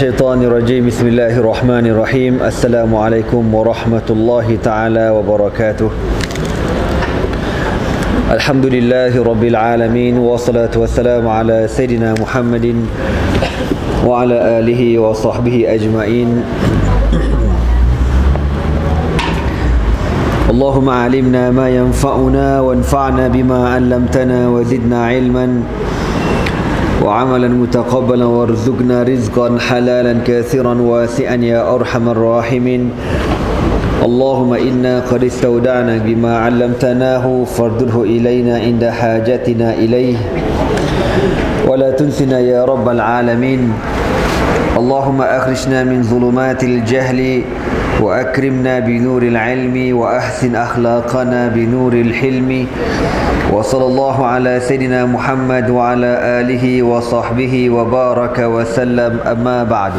Syaitanirrajim. Bismillahirrahmanirrahim. Assalamualaikum warahmatullahi ta'ala wabarakatuh. Alhamdulillahi rabbil alamin. Wassalatu wassalamu ala Sayyidina Muhammadin wa ala alihi wa sahbihi ajma'in. Allahumma alimna ma yanfa'una wanfa'na bima 'allamtana wa zidna ilman وعملا متقبلا وارزقنا رزقا حلالا كثيرا واسعا يا أرحم الراحمين اللهم إنا قد استودعنا بما علمتناه فارده إلينا عند حاجتنا إليه ولا تنسنا يا رب العالمين اللهم أخرجنا من ظلمات الجهل وأكرمنا بنور العلم وأحسن أخلاقنا بنور الحلم وصلى الله على سيدنا محمد وعلى آله وصحبه وبارك وسلم أما بعد.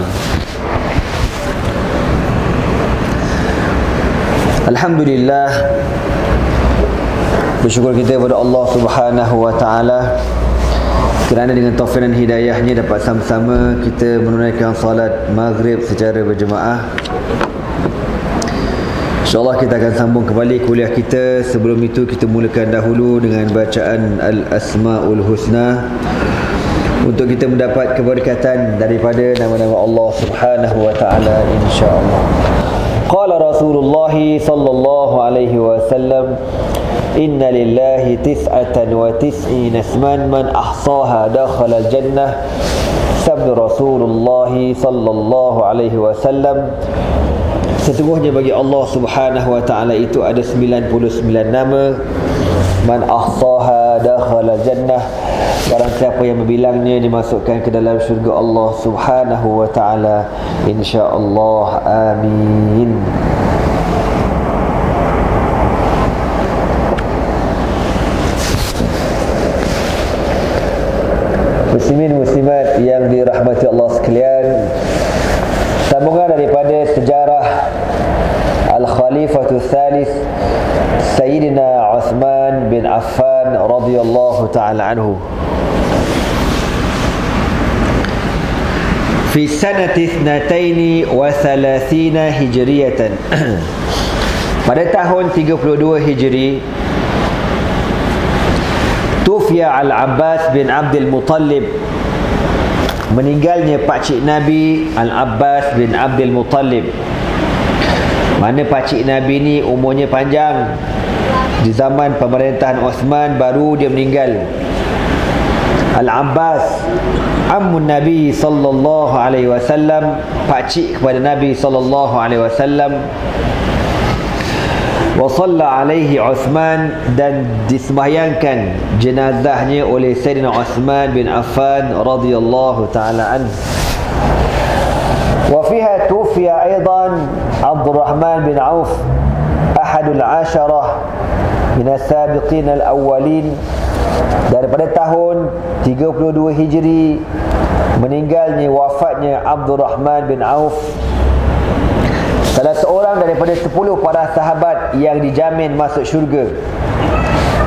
Alhamdulillah, bersyukur kita kepada Allah Subhanahu wa taala kerana dengan taufik dan hidayahnya dapat sama-sama kita menunaikan salat maghrib secara berjemaah. InsyaAllah kita akan sambung kembali kuliah kita. Sebelum itu kita mulakan dahulu dengan bacaan Al-Asma'ul Husna untuk kita mendapat keberkatan daripada nama-nama Allah Subhanahu wa ta'ala, insyaAllah. Qala Rasulullah sallallahu alaihi wasallam, inna lillahi tis'atan wa tis'ina isman man ahsaha dakhala al-jannah. Sabda Rasulullah sallallahu alaihi wasallam, sesungguhnya bagi Allah Subhanahu wa ta'ala itu ada 99 nama. Man ahsaha dakhala jannah, barang siapa yang membilangnya dimasukkan ke dalam syurga Allah Subhanahu wa ta'ala, insya-Allah. Amin. Muslimin muslimat yang dirahmati Allah sekalian, sambungan daripada sejarah Al-Khalifatul Thalith Sayyidina Uthman bin Affan radhiyallahu ta'ala anhu. Fi sanati 32 hijriyatan, pada tahun 32 Hijri, tufiya Al-Abbas bin Abdul Muttalib, meninggalnya pakcik Nabi Al-Abbas bin Abdul Muttalib. Mana pakcik Nabi ni umurnya panjang. Di zaman pemerintahan Uthman baru dia meninggal. Al-Abbas ammun Nabi sallallahu alaihi wasallam, pakcik kepada Nabi sallallahu alaihi wasallam. Wa shalla alaihi Uthman, dan disembahyangkan jenazahnya oleh Sayyidina Uthman bin Affan radhiyallahu ta'ala anhu. Wa fiha tufiya aidan Abdurrahman bin Auf, ahadul asharah min as-sabiqin al-awwalin. Daripada tahun 32 Hijri meninggalnya, wafatnya Abdurrahman bin Auf, salah seorang daripada 10 para sahabat yang dijamin masuk syurga,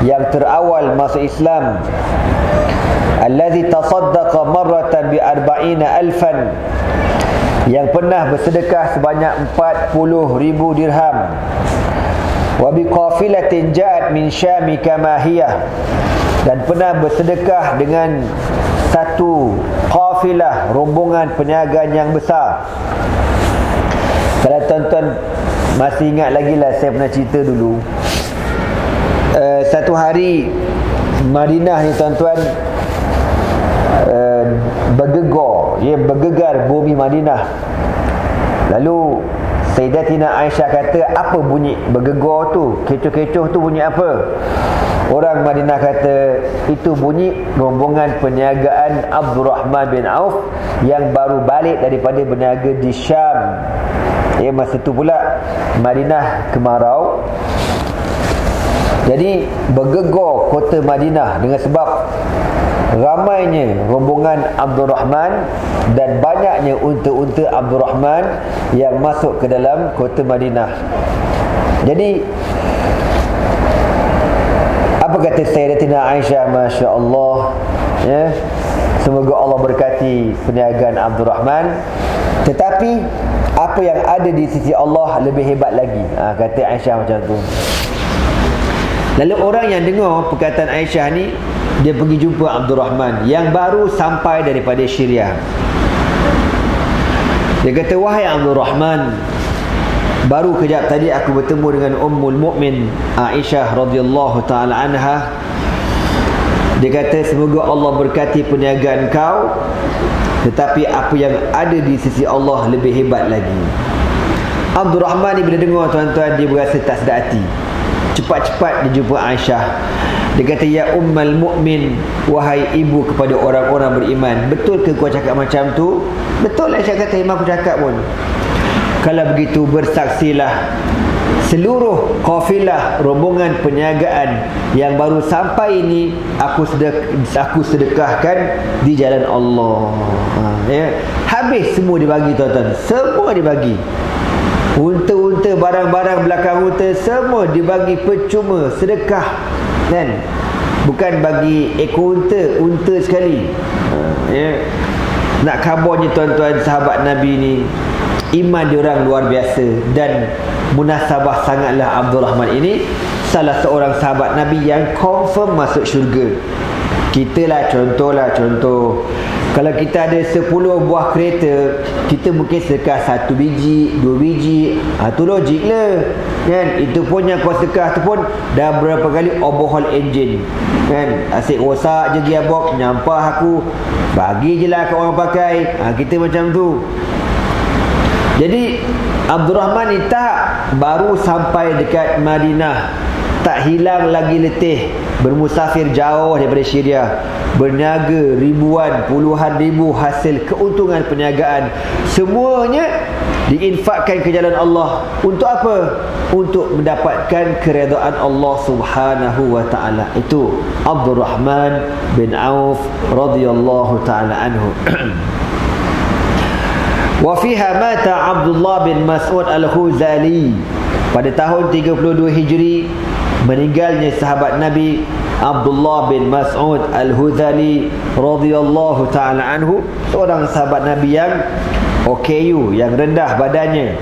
yang terawal masuk Islam. Allazi tasaddaqa marratan bi 40,000, yang pernah bersedekah sebanyak 40,000 dirham. Wa bi qafilatin ja'at min Syami kama hiya, dan pernah bersedekah dengan satu qafilah, rombongan perniagaan yang besar. Kalau tuan-tuan masih ingat lagi lah, saya pernah cerita dulu, satu hari Madinah ni tuan-tuan, bergegar bumi Madinah. Lalu Sayyidatina Aisyah kata, apa bunyi bergegar tu? Kecoh-kecoh tu bunyi apa? Orang Madinah kata, itu bunyi rombongan perniagaan Abdurrahman bin Auf yang baru balik daripada berniaga di Syam. Masa tu pula Madinah kemarau. Jadi bergegar kota Madinah dengan sebab ramainya rombongan Abdurrahman dan banyaknya unta-unta Abdurrahman yang masuk ke dalam kota Madinah. Jadi apa kata Sayyidatina Aisyah, Masya Allah, ya, semoga Allah berkati perniagaan Abdul Rahman, tetapi apa yang ada di sisi Allah lebih hebat lagi. Kata Aisyah macam tu. Lalu orang yang dengar perkataan Aisyah ni, dia pergi jumpa Abdul Rahman yang baru sampai daripada Syria. Dia kata, wahai Abdul Rahman, baru kejap tadi aku bertemu dengan Ummul Mukmin Aisyah radhiyallahu taala anha. Dia kata, semoga Allah berkati perniagaan kau, tetapi apa yang ada di sisi Allah lebih hebat lagi. Abdul Rahman ni bila dengar, tuan-tuan, dia berasa tak sedar hati. Cepat-cepat dia jumpa Aisyah. Dia kata, ya Ummul Mukmin, wahai ibu kepada orang-orang beriman, betul ke kau cakap macam tu? Betul, Aisyah kata, memang aku cakap pun. Kalau begitu bersaksilah seluruh kafilah rombongan perniagaan yang baru sampai ini aku sedekahkan di jalan Allah. Habis semua dibagi, tuan-tuan. Semua dibagi. Unta-unta, barang-barang belakang unta, semua dibagi percuma, sedekah, kan? Bukan bagi ekor unta sekali. Nak khabarnya, tuan-tuan, sahabat Nabi ni iman diorang luar biasa, dan munasabah sangatlah Abdul Rahman ini salah seorang sahabat Nabi yang confirm masuk syurga. Kita lah contoh, kalau kita ada 10 buah kereta, kita mungkin sedekah 1 biji, 2 biji. Tu logik lah, kan? Itu pun yang kau sedekah tu pun dah berapa kali overhaul engine, kan? Asyik rosak je gearbox, nyampah aku, bagi je lah kat orang pakai. Kita macam tu. Jadi Abdul Rahman ni baru sampai dekat Madinah, tak hilang lagi letih, bermusafir jauh daripada Syria, berniaga ribuan, puluhan ribu hasil keuntungan perniagaan, semuanya diinfakkan ke jalan Allah. Untuk apa? Untuk mendapatkan keredaan Allah Subhanahu wa ta'ala. Itu Abdul Rahman bin Auf radhiyallahu ta'ala anhu. Wa fiha mata Abdullah bin Mas'ud al-Khuzali. Pada tahun 32 Hijri meninggalnya sahabat Nabi Abdullah bin Mas'ud al-Khuzali radhiyallahu ta'ala anhu, seorang sahabat Nabi yang OKU, yang rendah badannya.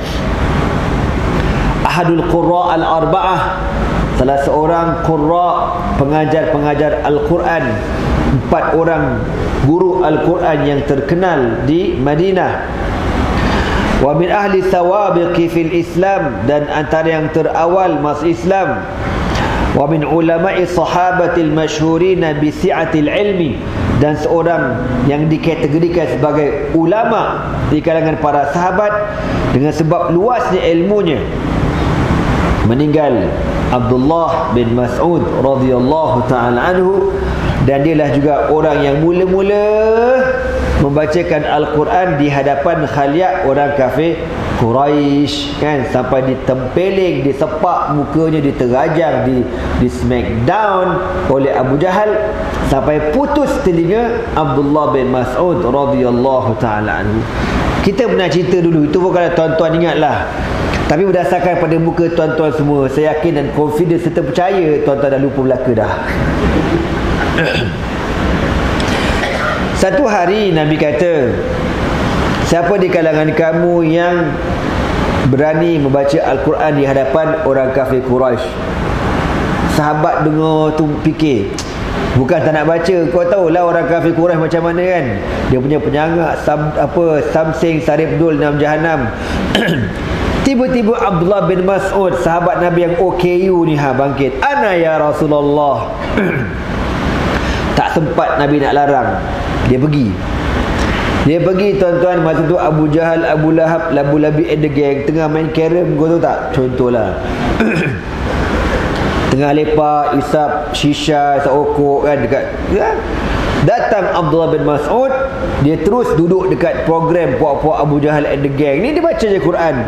Ahadul Qurra al-Arba'ah, salah seorang qurra, pengajar-pengajar Al-Quran, 4 orang guru Al-Quran yang terkenal di Madinah. Wa min ahli sawabiqi fil Islam, dan antara yang terawal masuk Islam. Wa min ulama'i sahabatil masyhurina bi si'atil ilmi, dan seorang yang dikategorikan sebagai ulama di kalangan para sahabat dengan sebab luasnya ilmunya. Meninggal Abdullah bin Mas'ud radhiyallahu ta'ala anhu, dan dialah juga orang yang mula-mula membacakan Al-Quran di hadapan khaliat orang kafir Quraisy, kan? Sampai ditempeling, disepak mukanya, diterajang, di smackdown oleh Abu Jahal, sampai putus telinga Abdullah bin Mas'ud radhiyallahu ta'ala anhu. Kita pernah cerita dulu, itu pun kalau tuan-tuan ingatlah. Tapi berdasarkan pada muka tuan-tuan semua, saya yakin dan confident serta percaya tuan-tuan dah lupa belaka dah. Satu hari Nabi kata, siapa di kalangan kamu yang berani membaca Al-Quran di hadapan orang kafir Quraisy? Sahabat dengar tu fikir, bukan tak nak baca, kau tahulah orang kafir Quraisy macam mana, kan? Dia punya penyangak samsing sarip dul dalam jahanam. Tiba-tiba Abdullah bin Mas'ud, sahabat Nabi yang OKU ni, bangkit. Ana ya Rasulullah. Tak sempat Nabi nak larang, dia pergi, tuan-tuan. Masa tu Abu Jahal, Abu Lahab, Abu Labi and the gang tengah main carom, kau tahu tak? Contohlah. Tengah lepak, isap shisha, isap okok, kan, dekat, ya? Datang Abdullah bin Mas'ud, dia terus duduk dekat program puak-puak Abu Jahal and the gang ni, dia baca je Quran.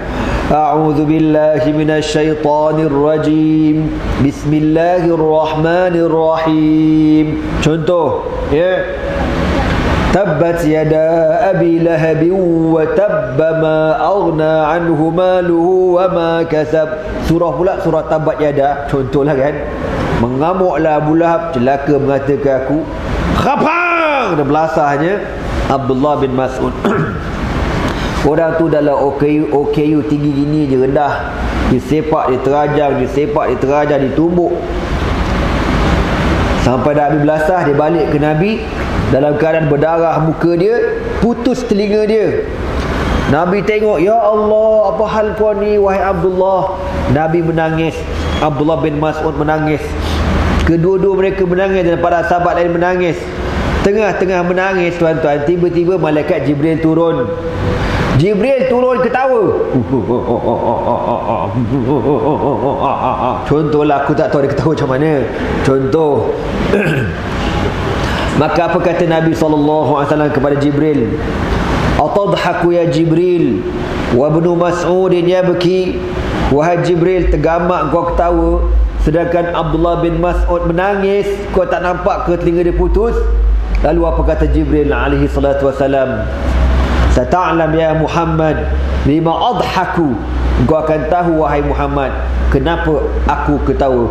A'udzu billahi minasyaitonir rajim. Bismillahirrahmanirrahim. Contoh, ya. Tabbat yada abi lahabin wa tabba ma aghna anhu maluhu wa ma kasab. Surah pula surah Tabbat yada. Contohlah, kan. Mengamuklah Abu Lahab, celaka mengatakan aku. Khapang! Kena belasahnya Abdullah bin Mas'ud. Orang tu dalam OKU tinggi gini je, rendah. Disepak, diterajang, ditumbuk. Sampai dah habis belasah, dia balik ke Nabi dalam keadaan berdarah muka dia, putus telinga dia. Nabi tengok, ya Allah, apa hal kau ni wahai Abdullah? Nabi menangis, Abdullah bin Mas'ud menangis, kedua-dua mereka menangis dan para sahabat lain menangis. Tengah-tengah menangis, tuan-tuan, tiba-tiba malaikat Jibril turun. Jibril turun ketawa. Contohlah, aku tak tahu dia ketawa macam mana. Contoh. Maka apa kata Nabi SAW kepada Jibril? Atadhaku ya Jibril wa ibnu Mas'udin yabki. Wahai Jibril, tergamak kau ketawa, sedangkan Abdullah bin Mas'ud menangis. Kau tak nampak ke telinga dia putus? Lalu apa kata Jibril alaihi salatu wasalam? Sata'lam ya Muhammad lima adhaku. Kau akan tahu wahai Muhammad, kenapa aku ketawa.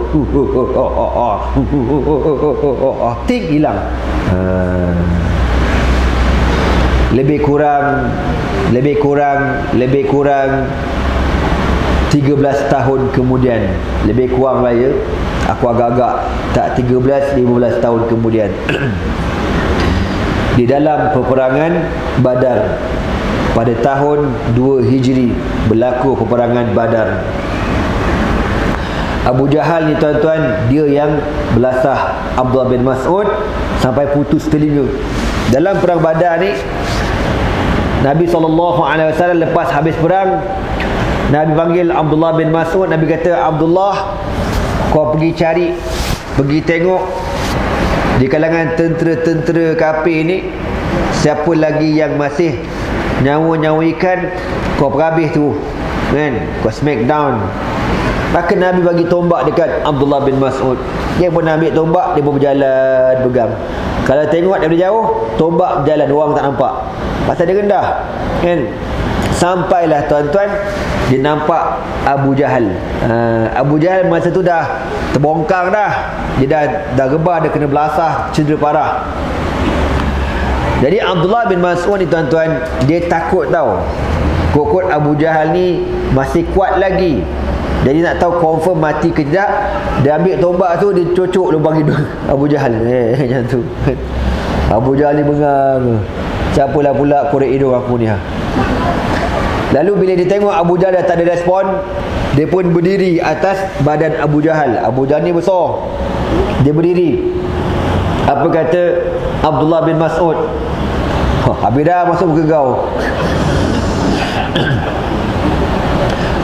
Ting hilang. Lebih kurang 13 tahun kemudian. Lebih kurang lah ya, aku agak-agak tak 13-15 tahun kemudian. Di dalam peperangan Badar pada tahun 2 Hijri berlaku peperangan Badar. Abu Jahal ni tuan-tuan, dia yang belasah Abdullah bin Mas'ud sampai putus telinga. Dalam perang Badar ni, Nabi SAW lepas habis perang, Nabi panggil Abdullah bin Mas'ud. Nabi kata, Abdullah, kau pergi tengok di kalangan tentera-tentera kafir ni, siapa lagi yang masih nyawa ikan, kau perhabis tu kan, kau smack down. Maka Nabi bagi tombak dekat Abdullah bin Mas'ud. Dia pun ambil tombak, dia pun berjalan pegang. Kalau tengok daripada jauh, tombak berjalan, orang tak nampak pasal dia rendah kan. Sampailah tuan-tuan, dia nampak Abu Jahal. Abu Jahal masa tu dah terbongkar dah. Dia dah rebah, dia kena belasah, cedera parah. Jadi Abdullah bin Mas'ud ni tuan-tuan, dia takut tau. Kokot Abu Jahal ni masih kuat lagi. Jadi nak tahu confirm mati ke tidak, dia ambil tombak tu, dia cocok lubang hidung Abu Jahal. Macam tu. Abu Jahal ni bengang. Siapalah pula korek hidung aku ni ha. Lalu bila dia tengok Abu Jahal dah tak ada respon, dia pun berdiri atas badan Abu Jahal. Abu Jahal ni besar. Dia berdiri. Apa kata Abdullah bin Mas'ud? Habis dah masuk muka kau.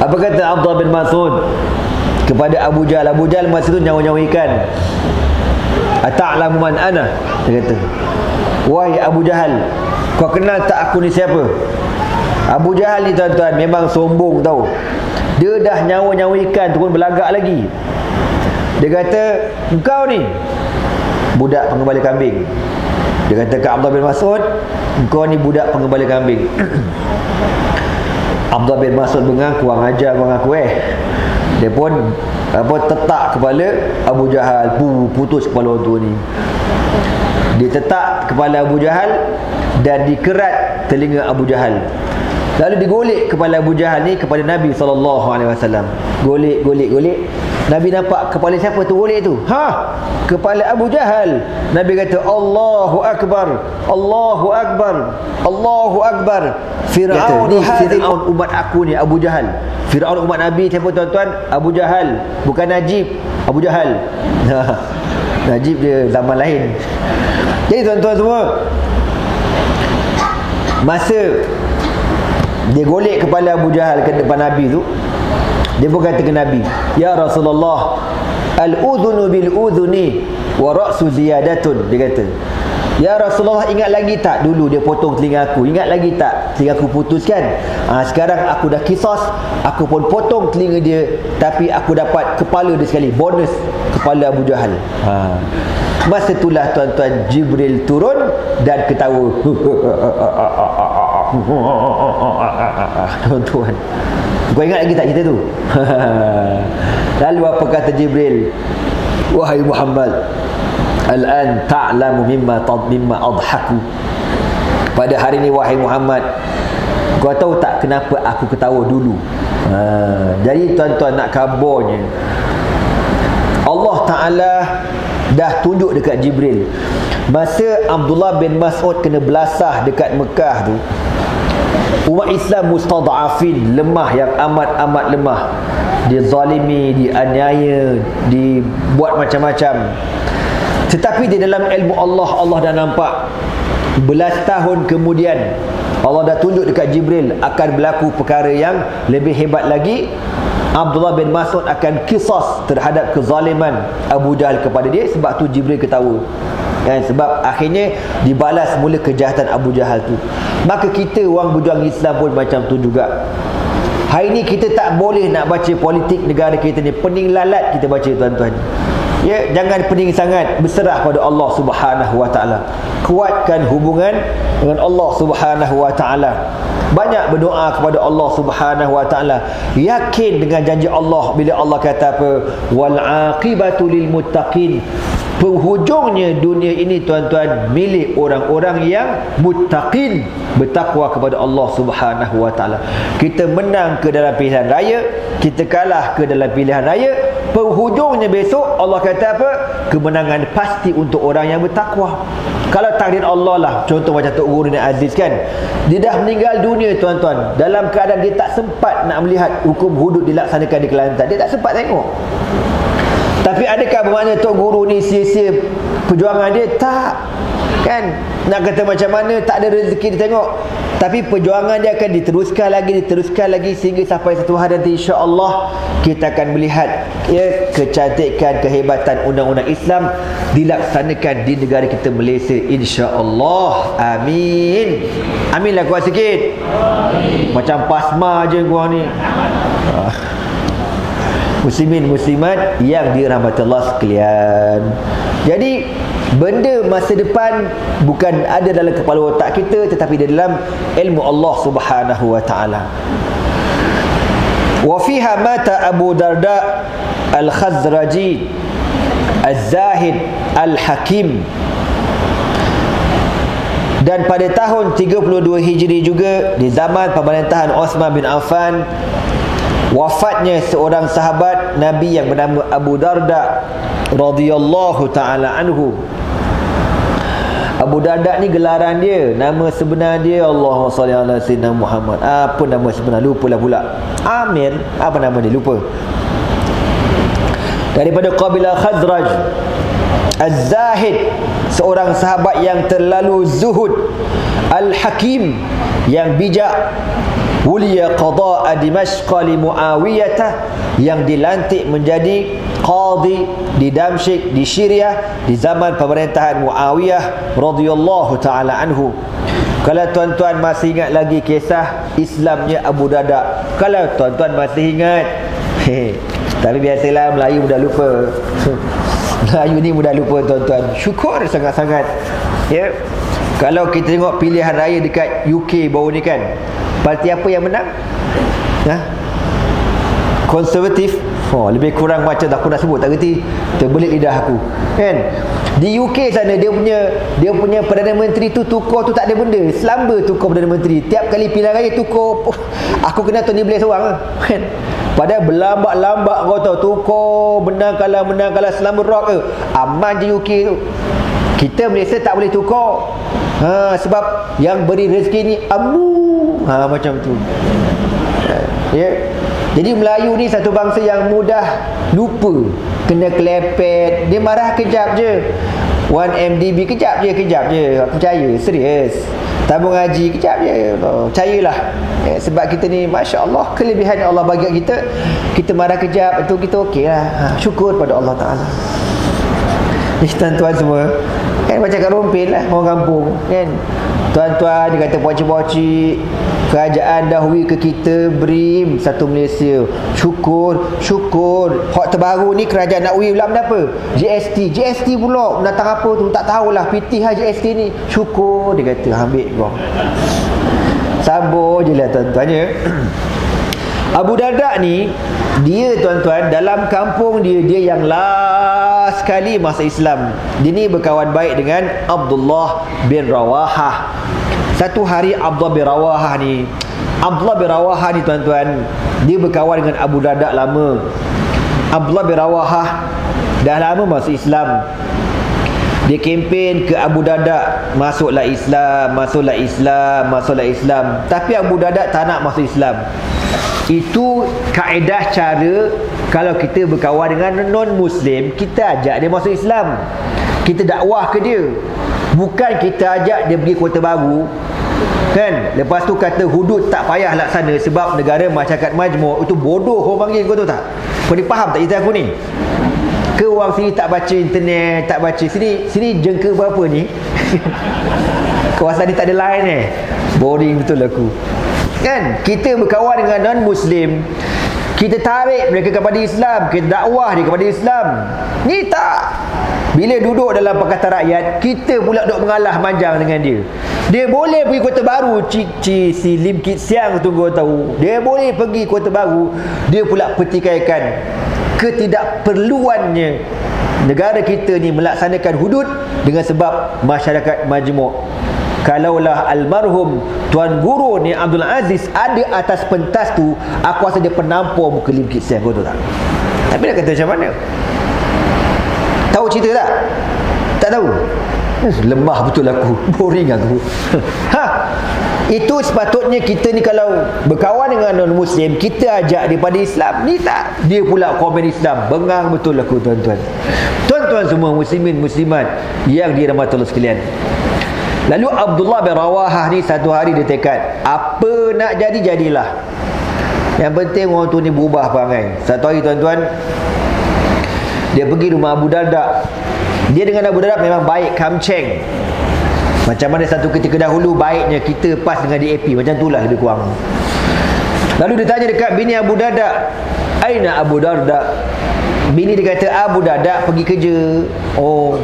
Apa kata Abdullah bin Mas'ud kepada Abu Jahal? Abu Jahal masa tu nyawa-nyawa ikan. Ata'lamu man ana? Dia kata, wahai Abu Jahal, kau kenal tak aku ni siapa? Abu Jahal ni tuan-tuan memang sombong tau. Dia dah nyawa-nyawa ikan tu pun berlagak lagi. Dia kata, engkau ni budak pengembala kambing. Dia kata ke Abdullah bin Mas'ud, engkau ni budak pengembala kambing. Abdullah bin Mas'ud bengang, kurang ajar kau aku Dia pun tetak kepala Abu Jahal, putus kepala orang tua ni. Dia tetak kepala Abu Jahal dan dikerat telinga Abu Jahal. Lalu digolek kepala Abu Jahal ni kepada Nabi SAW. Golek. Nabi nampak kepala siapa tu golek tu? Kepala Abu Jahal. Nabi kata, Allahu Akbar, Allahu Akbar, Allahu Akbar. Fir'aun umat aku ni Abu Jahal. Fir'aun umat Nabi siapa tuan-tuan? Abu Jahal. Bukan Najib, Abu Jahal. Najib dia zaman lain. Jadi tuan-tuan semua, masa dia golek kepala Abu Jahal ke depan Nabi tu, dia pun kata ke Nabi, ya Rasulullah, al-udhunu bil-udhuni wa ra'su ziyadatun. Dia kata, ya Rasulullah, ingat lagi tak dulu dia potong telinga aku? Ingat lagi tak telinga aku putus kan? Sekarang aku dah kisos, aku pun potong telinga dia, tapi aku dapat kepala dia sekali, bonus kepala Abu Jahal. Masa itulah tuan-tuan, Jibril turun dan ketawa. Tuan-tuan, kau ingat lagi tak cerita tu? Lalu apa kata Jibril? wahai Muhammad, al-an ta'lamu mimma adhaku. Pada hari ini wahai Muhammad, kau tahu tak kenapa aku ketawa dulu? Jadi tuan-tuan, nak kabarnya, Allah Ta'ala dah tunjuk dekat Jibril. Masa Abdullah bin Mas'ud kena belasah dekat Mekah tu, umat Islam mustad'afin, lemah, yang amat-amat lemah, dizalimi, dianiaya, dibuat macam-macam. Tetapi di dalam ilmu Allah, Allah dah nampak. Belas tahun kemudian Allah dah tunjuk dekat Jibril akan berlaku perkara yang lebih hebat lagi. Abdullah bin Mas'ud akan kisas terhadap kezaliman Abu Jahal kepada dia. Sebab tu Jibril ketawa, kan? Sebab akhirnya dibalas mula kejahatan Abu Jahal tu. Maka kita orang berjuang Islam pun macam tu juga. Hari ni kita tak boleh nak baca politik negara kita ni pening lalat kita baca, tuan-tuan. Ya, jangan pening sangat, berserah pada Allah Subhanahu wa taala. Kuatkan hubungan dengan Allah Subhanahu wa taala. Banyak berdoa kepada Allah Subhanahu wa taala. Yakin dengan janji Allah bila Allah kata apa? Wal aqibatu lil muttaqin. Penghujungnya dunia ini, tuan-tuan, milik orang-orang yang muttaqin, bertakwa kepada Allah Subhanahu wa taala. Kita menang ke dalam pilihan raya, kita kalah ke dalam pilihan raya, penghujungnya besok Allah kata apa? Kemenangan pasti untuk orang yang bertakwa. Kalau takdir Allah lah, contoh macam Tok Guru ni Aziz, kan, dia dah meninggal dunia, tuan-tuan, dalam keadaan dia tak sempat nak melihat hukum hudud dilaksanakan di Kelantan. Dia tak sempat tengok. Tapi adakah bermakna Tok Guru ni sia-sia perjuangan dia? Tak, kan? Nak kata macam mana, tak ada rezeki dia tengok. Tapi perjuangan dia akan diteruskan lagi sehingga sampai satu hari nanti, insya-Allah kita akan melihat, ya, kecantikan, kehebatan undang-undang Islam dilaksanakan di negara kita Malaysia, insya-Allah. Amin. Amin lah, kuat sikit. Amin. Macam pasma je gua ni. Muslimin muslimat yang dirahmati Allah sekalian. Jadi benda masa depan bukan ada dalam kepala otak kita, tetapi di dalam ilmu Allah Subhanahu wa taala. Wa fiha mata Abu Darda Al-Khazraji Az-Zahid Al-Hakim. Dan pada tahun 32 Hijri juga, di zaman pemerintahan Osman bin Affan, wafatnya seorang sahabat Nabi yang bernama Abu Darda radhiyallahu taala anhu. Abu Darda ni gelaran dia, nama sebenar dia, Allahumma salli ala sayyidina Muhammad. Apa nama sebenar? Lupalah pula. Amir, apa nama dia? Lupa. Daripada kabilah Khazraj. Az-Zahid, seorang sahabat yang terlalu zuhud. Al-Hakim, yang bijak. Wuliya qada'a Dimashq li Muawiyah, yang dilantik menjadi qadi di Damsyik di Syria di zaman pemerintahan Muawiyah radhiyallahu taala anhu. Kalau tuan-tuan masih ingat lagi kisah Islamnya Abu Darda, kalau tuan-tuan masih ingat, tapi biasalah Melayu mudah lupa. Melayu ni mudah lupa, tuan-tuan. Syukur sangat-sangat, ya. Kalau kita tengok pilihan raya dekat UK baru ni, kan, parti apa yang menang? Konservatif. Lebih kurang macam aku nak sebut tak kerti, terbelit lidah aku, kan. Di UK sana dia punya Perdana Menteri tu, tukar tu tak ada benda, selamba tukar Perdana Menteri. Tiap kali pilihan raya tukar, aku kena Tony Blair seorang, kan. Padahal berlambak-lambak kau tahu, tukar menang kalah selamba rock ke. Aman je UK tu. Kita Malaysia tak boleh tukar. Sebab yang beri rezeki ni macam tu. Ya. Jadi Melayu ni satu bangsa yang mudah lupa, kena kelepet. Dia marah kejap je. 1MDB kejap je. Aku percaya, serius. Tabung haji kejap je. Percayalah. Sebab kita ni, Masya Allah, kelebihan yang Allah bagi kita. Kita marah kejap, itu kita okey lah. Syukur pada Allah Ta'ala. Ni tuan-tuan semua, kan, macam kat Rompin lah, orang kampung, kan. Tuan-tuan, dia kata pocik-pocik, kerajaan dahului ke kita, BRIM satu Malaysia. Syukur. Hak terbaru ni kerajaan dahului pula apa? GST pula mendatang apa tu, tak tahulah. Pitih lah GST ni. Syukur, dia kata, ambil kau. Sabar je lah, tuan-tuan, ya. Abu Darda ni, dia tuan-tuan, dalam kampung dia yang last sekali masuk Islam. Dia ni berkawan baik dengan Abdullah bin Rawahah. Satu hari Abdullah bin Rawahah ni tuan-tuan, dia berkawan dengan Abu Darda lama. Abdullah bin Rawahah dah lama masuk Islam. Dia kempen ke Abu Darda, masuklah Islam. Tapi Abu Darda tak nak masuk Islam. Itu kaedah cara kalau kita berkawan dengan non-Muslim, kita ajak dia masuk Islam, kita dakwah ke dia. Bukan kita ajak dia pergi Kota Baru, kan, lepas tu kata hudud tak payah laksana sebab negara masyarakat majmuk. Itu bodoh orang panggil, kau tahu tak? Kau ni faham tak cerita aku ni? Ke orang sini tak baca internet, tak baca sini jengka berapa ni? Kawasan ni tak ada line boring betul aku. Kan, kita berkawan dengan non-Muslim, kita tarik mereka kepada Islam, kita dakwah dia kepada Islam. Ni tak, bila duduk dalam Pakatan Rakyat, kita pula duduk mengalah manjang dengan dia. Dia boleh pergi Kota Baru, si Lim Kit Siang tu kau tahu, dia boleh pergi Kota Baru, dia pula pertikaikan ketidakperluannya negara kita ni melaksanakan hudud dengan sebab masyarakat majmuk. Kalaulah almarhum Tuan Guru ni Abdul Aziz ada atas pentas tu, aku rasa dia penampur muka Lim Kit Siang, kau tahu tak? Tapi nak kata macam mana? Tahu cerita tak? Tak tahu? Lemah betul aku, boring aku. Itu sepatutnya kita ni kalau berkawan dengan non-Muslim, kita ajak dia pada Islam. Ni tak, dia pula komen Islam. Bengang betul aku tuan-tuan. Tuan-tuan semua muslimin muslimat yang dirahmati Allah sekalian. Lalu Abdullah bin Rawahah ni satu hari dia tekad, apa nak jadi jadilah, yang penting orang tu ni berubah perangai. Satu hari tuan-tuan, dia pergi rumah Abu Darda. Dia dengan Abu Darda memang baik kamceng. Macam mana satu ketika dahulu baiknya kita pas dengan DAP, macam itulah lebih kurang. Lalu dia tanya dekat bini Abu Darda, aina Abu Darda? Bini dia kata, Abu Darda pergi kerja. Oh,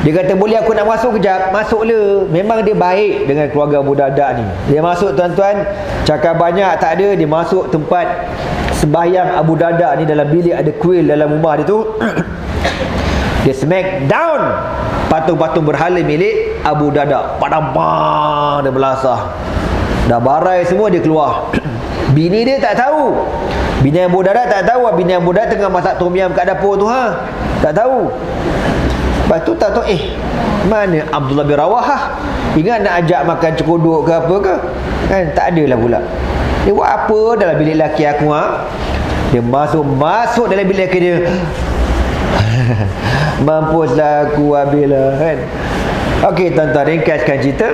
dia kata, boleh aku nak masuk kejap? Masuklah. Memang dia baik dengan keluarga Abu Darda ni. Dia masuk tuan-tuan, cakap banyak tak ada. Dia masuk tempat sembahyang Abu Darda ni, dalam bilik ada kuil dalam rumah dia tu. Dia smack down patung-patung berhala milik Abu Darda. Padam, dia belasah. Dah barai semua, dia keluar. Bini dia tak tahu. Bini Abu Darda tak tahu. Bini Abu Darda tengah masak tom yam kat dapur tu, tak tahu. Lepas tu tak tahu, mana Abdullah bin Rawahah? Ingat nak ajak makan cekodok ke apa ke? Kan, tak adalah pula. Dia buat apa dalam bilik lelaki aku? Dia masuk dalam bilik lelaki dia. Mampuslah aku, habislah, kan. Okey tuan-tuan, ringkaskan cerita.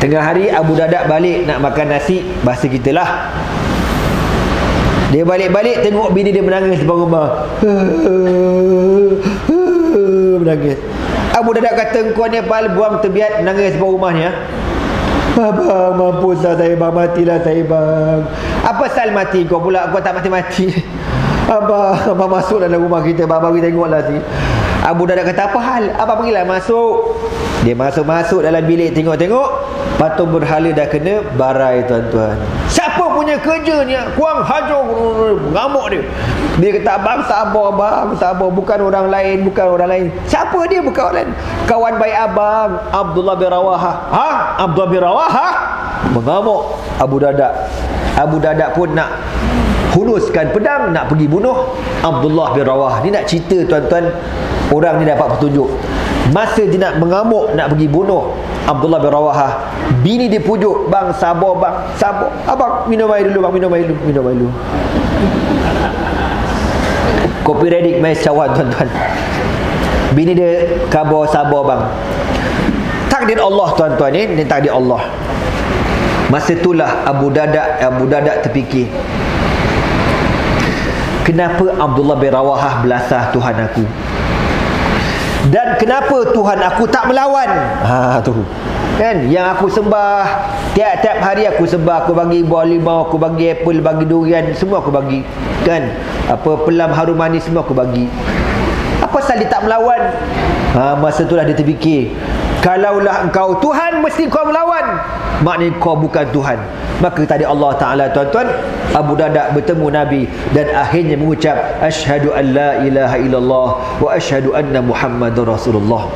Tengah hari Abu Darda balik nak makan nasi, bahasa kita lah. Dia balik-balik tengok bini dia menangis depan rumah. Menangis. Abu Darda kata, kau ni pal buang terbiat menangis depan rumah ni, Abang, mampuslah saya bang, matilah saya bang. Apa sal mati kau pula? Kau tak mati-mati. Abang masuk dalam rumah kita, abang bagi tengoklah si. Abu Darda kata, apa hal? Abang panggillah masuk. Dia masuk dalam bilik, tengok-tengok patung berhala dah kena barai tuan-tuan. Siapa punya kerja ni? Kuang hajar, mengamuk dia. Dia kata, abang sabar, bukan orang lain. Siapa dia? Bukan orang lain, kawan baik abang, Abdullah bin Rawahah. Abdullah bin Rawahah? Mengamuk Abu Darda. Abu Darda pun nak hunuskan pedang, nak pergi bunuh Abdullah bin Rawahah. Ni nak cerita tuan-tuan, orang ni dapat petunjuk. Masa dia nak mengamuk, nak pergi bunuh Abdullah bin Rawahah, bini dia pujuk, bang sabar, abang minum air dulu, minum air dulu. Kopi ready main cawan tuan-tuan. Bini dia khabar, sabar bang. Takdir Allah tuan-tuan ni takdir Allah. Masa itulah Abu Darda terfikir, kenapa Abdullah bin Rawahah belasah Tuhan aku? Dan kenapa Tuhan aku tak melawan? Tu kan, yang aku sembah, tiap-tiap hari aku sembah, aku bagi buah limau, aku bagi apple, bagi durian, semua aku bagi, kan, apa pelam harum manis semua aku bagi. Apa pasal dia tak melawan? Masa itulah dia terfikir, Kalaulah engkau Tuhan, mesti kau melawan. Maknanya kau bukan Tuhan. Maka tadi Allah Ta'ala, tuan-tuan, Abu Darda bertemu Nabi dan akhirnya mengucap asyhadu an la ilaha illallah wa asyhadu anna Muhammadar Rasulullah.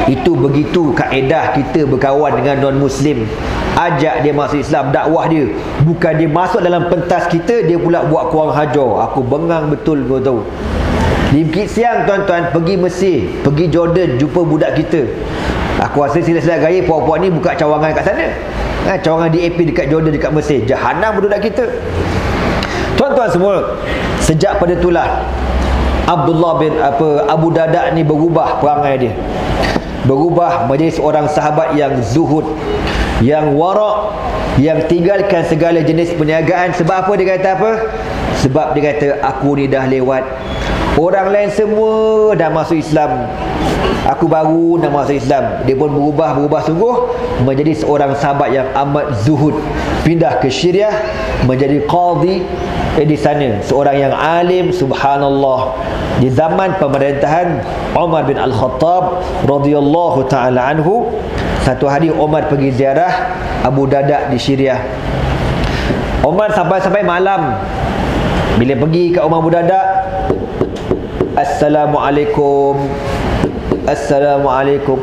Itu begitu kaedah kita berkawan dengan non-Muslim. Ajak dia masuk Islam, dakwah dia. Bukan dia masuk dalam pentas kita, dia pula buat kurang hajar. Aku bengang betul, kau tahu. Di Bukit Siang, tuan-tuan, pergi Mesir, pergi Jordan, jumpa budak kita. Aku rasa sila-sila gaya puak-puak ni buka cawangan kat sana. Cawangan DAP dekat Jordan, dekat Mesir. Jahanam budak kita. Tuan-tuan semua, sejak pada itulah Abu Darda ni berubah perangai dia. Berubah menjadi seorang sahabat yang zuhud, yang wara', yang tinggalkan segala jenis perniagaan. Sebab apa dia kata apa? Sebab dia kata aku ni dah lewat. Orang lain semua dah masuk Islam, aku baru nak masuk Islam. Dia pun berubah sungguh menjadi seorang sahabat yang amat zuhud. Pindah ke Syria, menjadi qadhi di sana, seorang yang alim. Subhanallah. Di zaman pemerintahan Umar bin Al-Khattab radhiyallahu ta'ala anhu, satu hari Umar pergi ziarah Abu Darda di Syria. Umar sampai malam. Bila pergi kat rumah Abu Darda, Assalamualaikum, Assalamualaikum.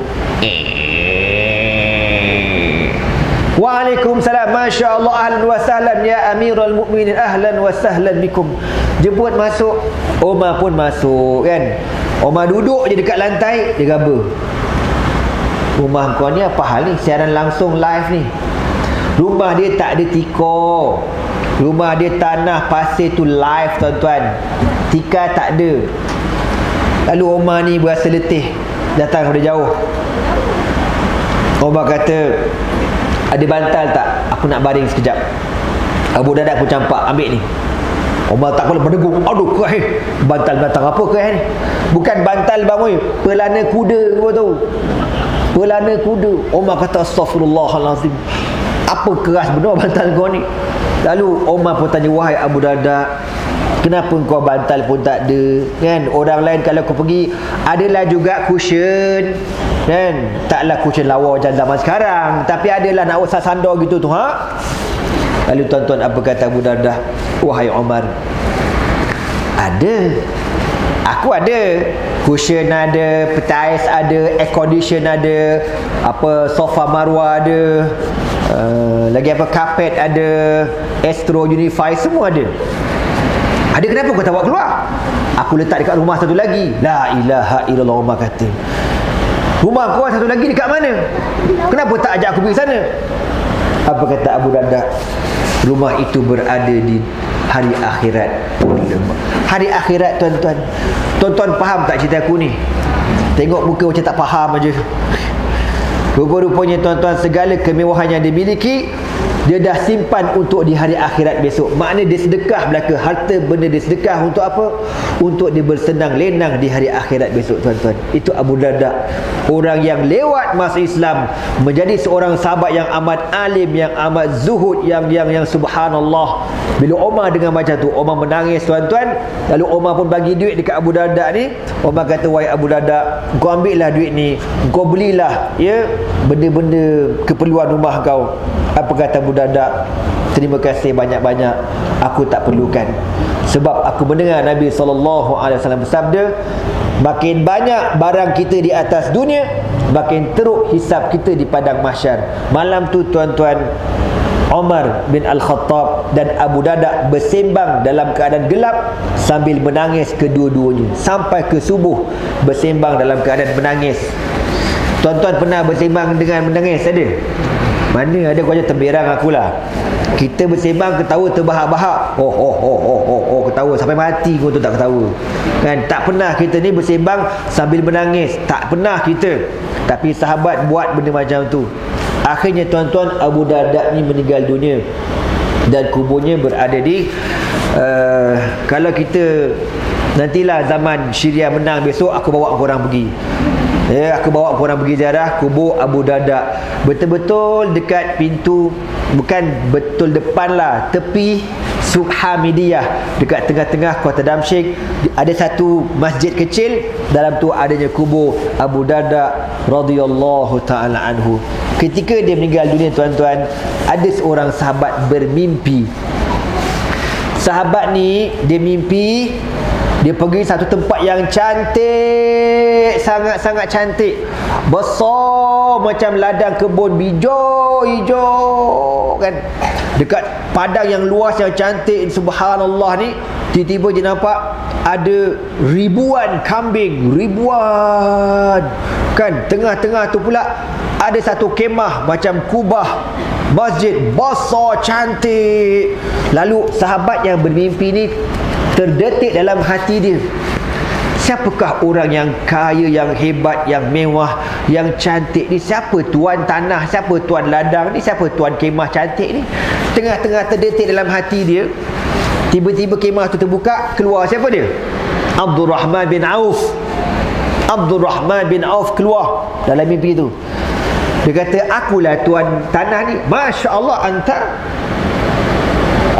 Waalaikumsalam. Masya Allah, ahlan wa sahlan ya Amirul Mukminin, ahlan wa sahlan bikum. Jemput masuk. Umar pun masuk kan. Umar duduk je dekat lantai, dia gaba. Rumah kau ni apa hal ni? Siaran langsung live ni. Rumah dia tak ada tikar. Rumah dia tanah pasir tu live, tuan-tuan. Tikar tak ada. Lalu Umar ni berasa letih, datang dari jauh. Umar kata, ada bantal tak? Aku nak baring sekejap. Abu Darda pun campak, ambil ni. Umar tak boleh berdegung. Aduh, kerah. Bantal-bantal apa kerah ni? Bukan bantal bang, oi. Pelana kuda, kau tahu. Pelana kuda. Umar kata, astaghfirullahalazim. Apa keras benar bantal kau ni? Lalu Umar pun tanya, wahai Abu Darda, kenapa kau bantal pun tak ada kan? Orang lain kalau kau pergi adalah juga cushion kan? Taklah cushion lawa macam zaman sekarang, tapi adalah nak usah sandar gitu tu, ha? Lalu tuan-tuan, apa kata Abu Darda? Wahai Umar, ada. Aku ada. Cushion ada, petais ada, air condition ada, apa sofa marwah ada, lagi apa carpet ada, Astro Unify, semua ada. Ada, kenapa kau tak bawa keluar? Aku letak dekat rumah satu lagi. La ilaha illallah. Umar kata, rumah kau satu lagi dekat mana? Kenapa tak ajak aku pergi sana? Apa kata Abu Darda? Rumah itu berada di hari akhirat. Hari akhirat, tuan-tuan. Tuan-tuan faham tak cerita aku ni? Tengok muka macam tak faham aja. Rupa-rupanya, tuan-tuan, segala kemewahan yang dimiliki, dia dah simpan untuk di hari akhirat besok. Maknanya dia sedekah belaka. Harta benda dia sedekah untuk apa? Untuk dia bersenang lenang di hari akhirat besok, tuan-tuan. Itu Abu Darda, orang yang lewat masuk Islam, menjadi seorang sahabat yang amat alim, yang amat zuhud, yang subhanallah. Bila Umar dengar macam tu, Umar menangis, tuan-tuan. Lalu Umar pun bagi duit dekat Abu Darda ni. Umar kata, wahai Abu Darda, kau ambillah duit ni, kau belilah ya benda-benda keperluan rumah kau. Apa kata Abu Darda? Terima kasih banyak-banyak, aku tak perlukan. Sebab aku mendengar Nabi SAW bersabda, makin banyak barang kita di atas dunia, makin teruk hisab kita di padang mahsyar. Malam tu, tuan-tuan, Umar bin Al-Khattab dan Abu Darda bersembang dalam keadaan gelap sambil menangis kedua-duanya. Sampai ke subuh bersembang dalam keadaan menangis. Tuan-tuan pernah bersembang dengan menangis? Ada? Mana ada, kau aja terberang akulah. Kita bersembang ketawa terbahak-bahak. Ketawa sampai mati kau tu tak ketawa. Kan? Tak pernah kita ni bersembang sambil menangis. Tak pernah kita. Tapi sahabat buat benda macam tu. Akhirnya, tuan-tuan, Abu Darda ni meninggal dunia dan kuburnya berada di kalau kita nantilah zaman Syria menang besok, aku bawa korang pergi. Aku bawa korang pergi ziarah kubur Abu Darda. Betul-betul dekat pintu, bukan betul depan lah, tepi Subhamidiyah, dekat tengah-tengah kota Damsyik ada satu masjid kecil, dalam tu adanya kubur Abu Darda radhiyallahu taala anhu. Ketika dia meninggal dunia tuan-tuan, ada seorang sahabat bermimpi. Sahabat ni dia mimpi dia pergi satu tempat yang cantik, sangat-sangat cantik, besar macam ladang kebun hijau kan, dekat padang yang luas yang cantik. Subhanallah ni, tiba-tiba dia nampak ada ribuan kambing, ribuan kan. Tengah-tengah tu pula ada satu kemah macam kubah masjid besar cantik. Lalu sahabat yang bermimpi ni terdetik dalam hati dia, siapakah orang yang kaya, yang hebat, yang mewah, yang cantik ni? Siapa tuan tanah, siapa tuan ladang ni, siapa tuan kemah cantik ni? Tengah-tengah terdetik dalam hati dia. Tiba-tiba kemah tu terbuka, keluar siapa dia? Abdul Rahman bin Auf. Abdul Rahman bin Auf keluar dalam mimpi tu. Dia kata, akulah tuan tanah ni. Masya Allah, anta.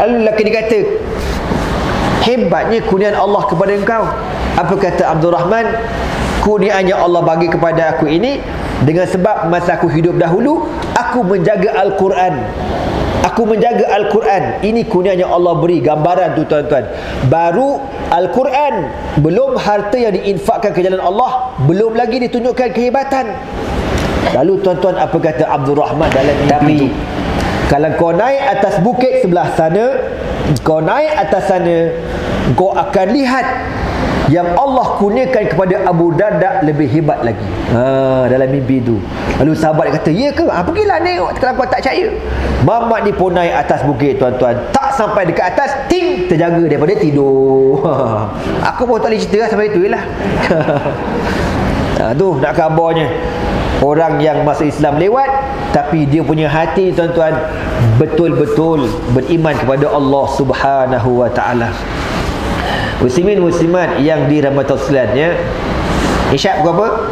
Lalu lelaki dia kata, hebatnya kurniaan Allah kepada engkau. Apa kata Abdul Rahman? Kurniaan yang Allah bagi kepada aku ini dengan sebab masa aku hidup dahulu, aku menjaga Al-Quran. Aku menjaga Al-Quran. Ini kurniaan yang Allah beri. Gambaran tu tuan-tuan. Baru Al-Quran, belum harta yang diinfakkan ke jalan Allah, belum lagi ditunjukkan kehebatan. Lalu tuan-tuan, apa kata Abdul Rahman dalam mimpi tu? Kalau kau naik atas bukit sebelah sana, kau naik atas sana, kau akan lihat yang Allah kurniakan kepada Abu Darda lebih hebat lagi. Dalam mimpi tu. Lalu sahabat kata, ya ke? Pergilah tengok kalau kau tak percaya. Mamat ni pun naik atas bukit tuan-tuan. Tak sampai dekat atas, ting, terjaga daripada tidur. Aku pun tak boleh cerita lah sampai itu je lah. Tu nak kabarnya. Orang yang masuk Islam lewat, tapi dia punya hati tuan-tuan betul-betul beriman kepada Allah Subhanahu wa taala. Muslimin muslimat yang dirahmati Allah sekalian, Isyak berapa?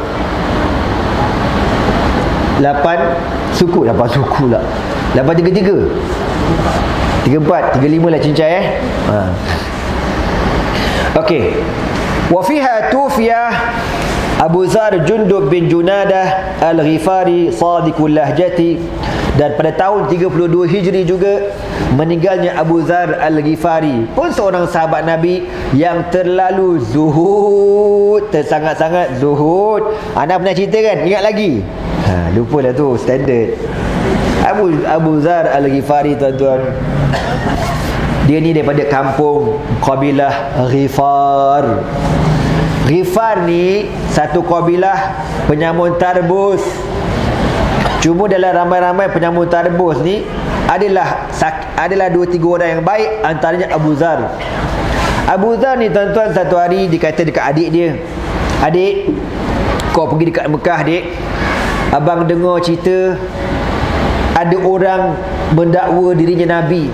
8 suku lah. 833 34 35 lah cincai Okey. Wa fiha tufiya Abu Zar Jundub bin Junadah Al-Ghifari Sadiqul Lahjati. Dan pada tahun 32 Hijri juga meninggalnya Abu Zar Al-Ghifari, pun seorang sahabat Nabi yang terlalu zuhud, tersangat-sangat zuhud. Anda pernah cerita kan? Ingat lagi? Lupa lah tu, standard. Abu Zar Al-Ghifari tuan-tuan, dia ni daripada kampung kabilah Ghifar. Ghifar ni satu kabilah penyamun tarbus. Cuma dalam ramai-ramai penyamun tarbus ni adalah 2-3 orang yang baik, antaranya Abu Zar. Abu Zar ni tuan-tuan, satu hari dikata dekat adik dia, adik, kau pergi dekat Mekah dik, abang dengar cerita ada orang mendakwa dirinya Nabi.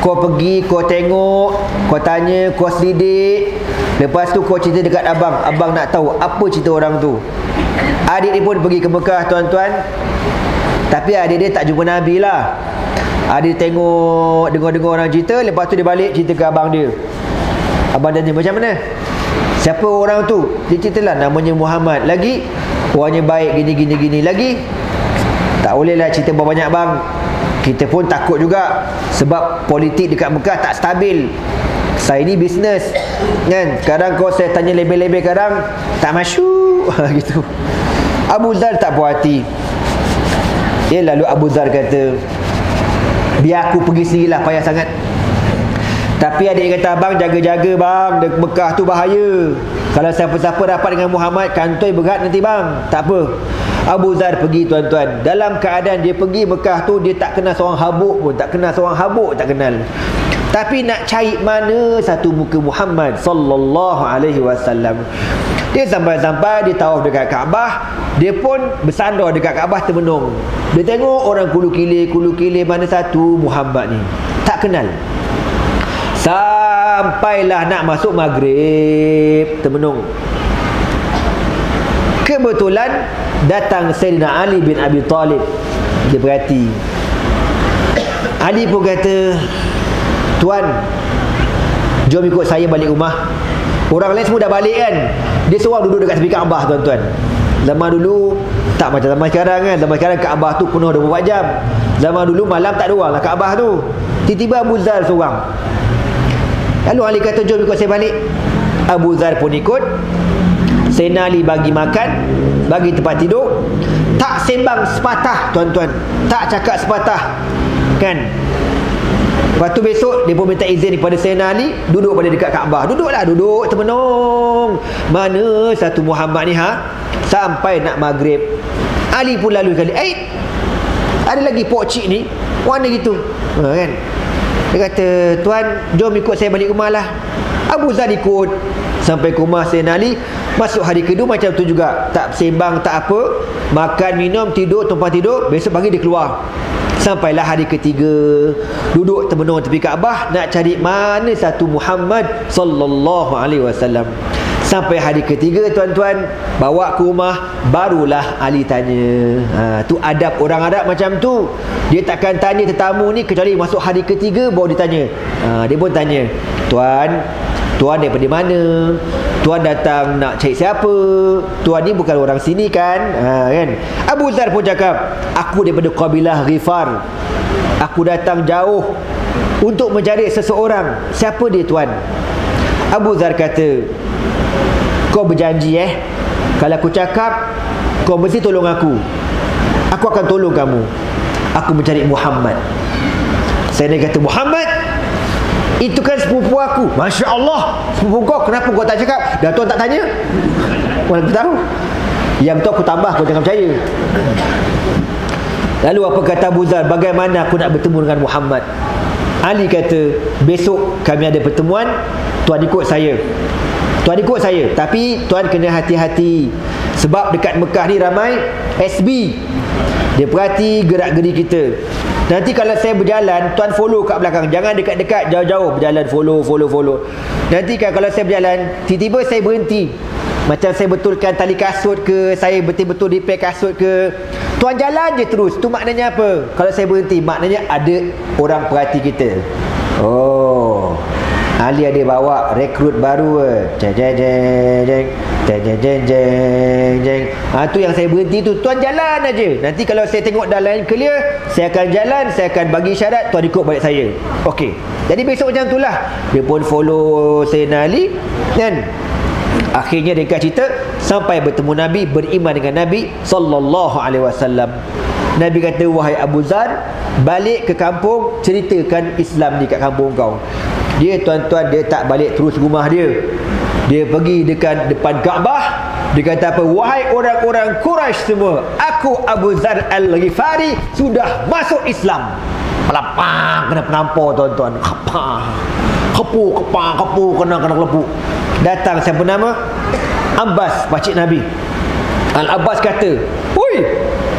Kau pergi, kau tengok, kau tanya, kau selidik, lepas tu kau cerita dekat abang. Abang nak tahu apa cerita orang tu. Adik dia pun pergi ke Mekah tuan-tuan, tapi adik dia tak jumpa Nabi lah. Adik tengok, dengar-dengar orang cerita, lepas tu dia balik cerita ke abang dia. Abang tanya, macam mana? Siapa orang tu? Dia ceritalah, namanya Muhammad. Lagi orangnya baik, gini lagi. Tak bolehlah cerita banyak bang. Kita pun takut juga, sebab politik dekat Mekah tak stabil. Saya ni bisnes kan, kadang kalau saya tanya lebih-lebih, kadang tak masyuk gitu. Abu Zar tak puas hati. Lalu Abu Zar kata, biar aku pergi sendirilah, payah sangat. Tapi adik kata, abang jaga-jaga bang, Mekah tu bahaya. Kalau siapa-siapa rapat dengan Muhammad, kantoi berat nanti bang. Tak apa. Abu Zar pergi tuan-tuan. Dalam keadaan dia pergi Mekah tu, dia tak kenal seorang habuk pun. Tak kenal seorang habuk, tak kenal. Tapi nak cari mana satu muka Muhammad sallallahu alaihi wasallam. Dia sampai-sampai dia tawaf dekat Kaabah, dia pun bersandar dekat Kaabah termenung. Dia tengok orang kulu kilir mana satu Muhammad ni. Tak kenal. Sampailah nak masuk maghrib, termenung. Kebetulan datang Sayyidina Ali bin Abi Talib. Dia perhati. Ali pun kata, tuan, jom ikut saya balik rumah. Orang lain semua dah balik kan, dia seorang duduk dekat tepi Kaabah tuan-tuan. Zaman dulu tak macam zaman sekarang kan. Zaman sekarang Kaabah tu penuh 24 jam. Zaman dulu malam tak ada orang lah Kaabah tu. Tiba-tiba Abu Zar seorang. Lalu Ali kata, jom ikut saya balik. Abu Zar pun ikut. Sayyidina Ali bagi makan, bagi tempat tidur. Tak sembang sepatah tuan-tuan, tak cakap sepatah kan. Lepas tu besok dia pun minta izin kepada Sayyidina Ali, duduk pada dekat Kaabah. Duduklah, duduk termenung. Mana satu Muhammad ni sampai nak maghrib. Ali pun lalu kali, ada lagi pokcik ni, mana gitu kan. Dia kata, tuan, jom ikut saya balik rumah lah. Abu Zar ikut sampai ke rumah Sayyidina Ali. Masuk hari kedua macam tu juga, tak sembang, tak apa, makan, minum, tidur, tempat tidur. Besok pagi dia keluar. Sampailah hari ketiga, duduk termenung tepi Kaabah, nak cari mana satu Muhammad sallallahu alaihi wasallam. Sampai hari ketiga tuan-tuan, bawa ke rumah, barulah Ali tanya. Tu adab orang Arab macam tu. Dia takkan tanya tetamu ni kecuali masuk hari ketiga baru dia tanya. Dia pun tanya, Tuan daripada mana? Tuan datang nak cari siapa? Tuan ni bukan orang sini kan? Kan? Abu Zar pun cakap, aku daripada kabilah Ghifar. Aku datang jauh untuk mencari seseorang. Siapa dia tuan? Abu Zar kata, kau berjanji kalau aku cakap, kau mesti tolong aku. Aku akan tolong kamu. Aku mencari Muhammad. Saya kata, Muhammad? Itu kan sepupu aku. Masya Allah, sepupu kau. Kenapa kau tak cakap? Dah tuan tak tanya? Mana aku tahu? Yang tu aku tambah, kau jangan percaya. Lalu apa kata Abu Zar? Bagaimana aku nak bertemu dengan Muhammad? Ali kata, besok kami ada pertemuan. Tuan ikut saya. Tuan ikut saya. Tapi tuan kena hati-hati. Sebab dekat Mekah ni ramai SB. Dia perhati gerak-geri kita. Nanti kalau saya berjalan, tuan follow kat belakang. Jangan dekat-dekat, jauh-jauh berjalan, follow. Nanti kan kalau saya berjalan, tiba-tiba saya berhenti. Macam saya betulkan tali kasut ke, saya betul-betul repair kasut ke, tuan jalan je terus. Tu maknanya apa? Kalau saya berhenti, maknanya ada orang perhati kita. Oh, Ali ada bawa rekrut baru. Jeng. Tu yang saya berhenti tu. Tuan jalan aja. Nanti kalau saya tengok dah lain clear, saya akan jalan, saya akan bagi syarat, tuan ikut balik saya. Okey. Jadi besok macam itulah. Dia pun follow Sayyidina Ali kan. Akhirnya ringkas cerita, sampai bertemu Nabi, beriman dengan Nabi sallallahu alaihi wasallam. Nabi kata, wahai Abu Zar, balik ke kampung, ceritakan Islam ni kat kampung kau. Dia tuan-tuan, dia tak balik terus rumah dia. Dia pergi dekat depan Kaabah. Dia kata apa? Wahai orang-orang Quraisy semua, aku Abu Zar Al-Ghifari sudah masuk Islam. Pelapang, kena penampar tuan-tuan. Kepu, kena kelepuk. Datang siapa nama? Abbas, pakcik Nabi. Al-Abbas kata, "Oi,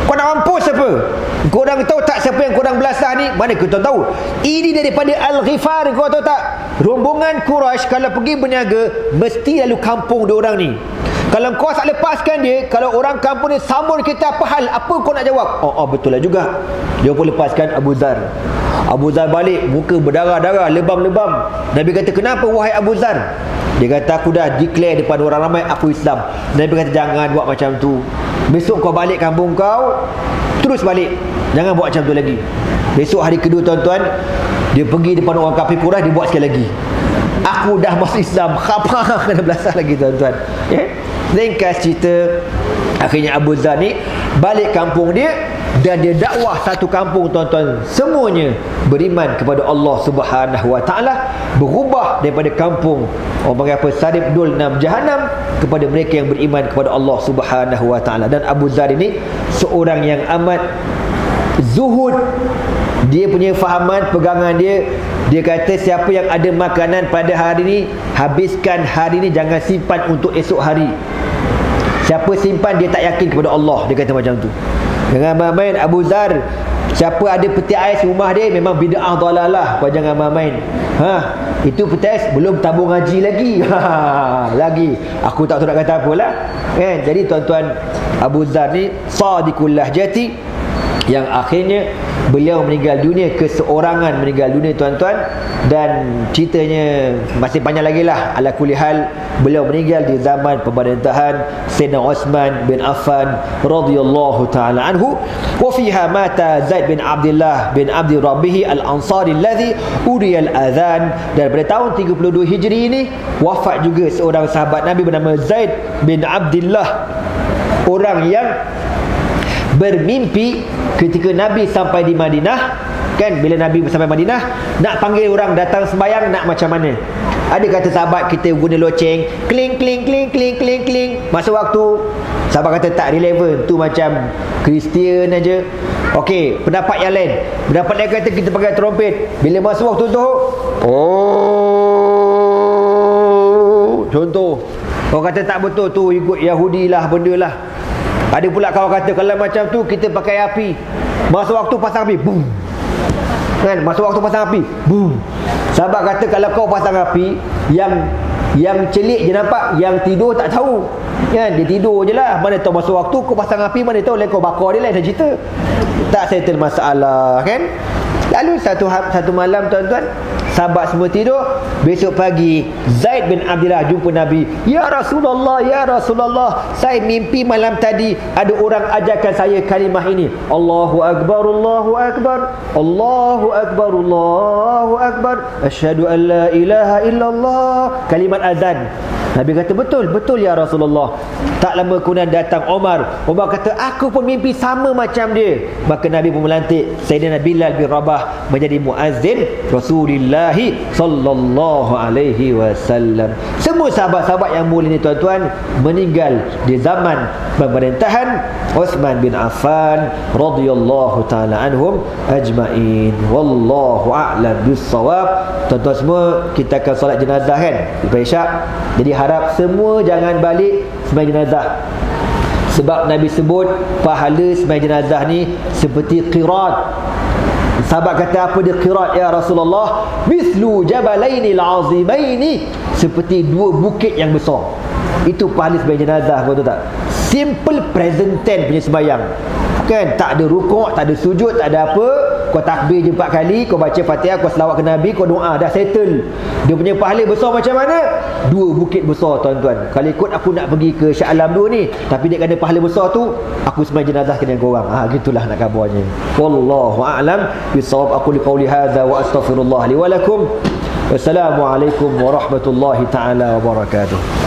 kau nak mampus siapa? Korang tahu tak siapa yang korang belasah ni?" Mana kita tahu? Ini daripada Al-Ghifar, kau tahu tak? Rombongan Quraisy kalau pergi berniaga mesti lalu kampung diorang ni. Kalau kau tak lepaskan dia, kalau orang kampung ni sambut kita, apa hal? Apa kau nak jawab? Oh, betul lah juga. Dia pun lepaskan Abu Zar. Abu Zar balik, muka berdarah-darah, lebam-lebam. Nabi kata, "Kenapa wahai Abu Zar?" Dia kata, "Aku dah declare depan orang ramai aku Islam." Nabi kata, "Jangan buat macam tu. Besok kau balik kampung kau, terus balik. Jangan buat macam tu lagi." Besok hari kedua tuan-tuan, dia pergi depan orang kafir Quraisy, dia buat sekali lagi. "Aku dah masuk Islam." Kena belasah lagi tuan-tuan. Ringkas cerita, akhirnya Abu Zar ni balik kampung dia, dan dia dakwah satu kampung tuan-tuan. Semuanya beriman kepada Allah Subhanahu Wa Taala, berubah daripada kampung orang panggil apa, Sarib Dul Nam Jahannam, kepada mereka yang beriman kepada Allah Subhanahu Wa Taala. Dan Abu Zar ini seorang yang amat zuhud. Dia punya fahaman, pegangan dia kata siapa yang ada makanan pada hari ini, habiskan hari ini, jangan simpan untuk esok hari. Siapa simpan, dia tak yakin kepada Allah. Dia kata macam tu. Jangan main-main Abu Zar. Siapa ada peti ais rumah dia, memang bid'ah dalalah. Kau jangan main-main. Itu peti ais belum tabung haji lagi. Lagi. Aku tak tahu nak kata apalah. Kan? Jadi tuan-tuan, Abu Zar ni sadiqul lahjati, yang akhirnya beliau meninggal dunia, keseorangan meninggal dunia tuan-tuan. Dan ceritanya masih banyak lagi lah. Ala kulli hal, beliau meninggal di zaman pemerintahan Sayyidina Uthman bin Affan radhiyallahu ta'ala anhu. Wa fiha mata Zaid bin Abdullah bin Abdi Rabbih al-Ansari alladhi uriya al-adhan. Dan pada tahun 32 Hijri ini wafat juga seorang sahabat Nabi bernama Zaid bin Abdullah, orang yang bermimpi ketika Nabi sampai di Madinah. Kan bila Nabi sampai Madinah, nak panggil orang datang sembahyang, nak macam mana? Ada kata sahabat kita guna loceng, kling kling kling kling kling kling. Masa waktu sahabat kata tak relevan, tu macam Kristian aja. Okey, pendapat yang lain, pendapat lain kata kita pakai trompet. Bila masa waktu tu, oh, contoh. Orang kata tak betul, tu ikut Yahudi lah, benda lah. Ada pula kawan kata kalau macam tu kita pakai api. Masa waktu pasang api, boom. Kan, masa waktu pasang api, boom. Sahabat kata kalau kau pasang api, yang celik je nampak, yang tidur tak tahu. Kan, dia tidur je lah. Mana tahu masa waktu kau pasang api, mana tahu lain kau bakar dia, lain dah cerita. Tak settle masalah, kan? Lalu satu malam tuan-tuan, sahabat semua tidur. Besok pagi Zaid bin Abdullah jumpa Nabi. Ya Rasulullah, ya Rasulullah, saya mimpi malam tadi ada orang ajarkan saya kalimah ini. Allahu Akbar, Allahu Akbar, Allahu Akbar, Allahu Akbar, asyhadu an la ilaha illallah. Kalimat azan. Nabi kata betul, betul ya Rasulullah. Tak lama kemudian datang Umar. Umar kata aku pun mimpi sama macam dia. Maka Nabi pun melantik Sayyidina Bilal bin Rabah menjadi muazzin Rasulullah sallallahu alaihi wasallam. Semua sahabat-sahabat yang mulia ni tuan-tuan meninggal di zaman pemerintahan Uthman bin Affan radhiyallahu taala anhum ajma'in. Wallahu a'lam bis-shawab. Tuan-tuan semua, kita akan solat jenazah kan lepas Isyak. Jadi harap semua jangan balik sembahyang jenazah. Sebab Nabi sebut pahala sembahyang jenazah ni seperti qirat. Sahabat kata apa dia qirat ya Rasulullah? Mislu jabalainil azimaini, seperti dua bukit yang besar. Itu pahala sembahyang jenazah, betul tak? Simple present tense punya sembahyang. Kan, tak ada rukuk, tak ada sujud, tak ada apa. Kau takbir je 4 kali, kau baca Fatihah, kau selawat ke Nabi, kau doa, dah settle. Dia punya pahala besar macam mana? 2 bukit besar tuan-tuan. Kalau ikut aku nak pergi ke Shah Alam 2 ni, tapi dia kena pahala besar tu, aku sembahyang jenazah dengan korang. Gitulah nak kabarnya. Wallahu a'lam bisawab. Aku liqauli hadza wa astaghfirullah li wa lakum. Wassalamualaikum warahmatullahi taala wabarakatuh.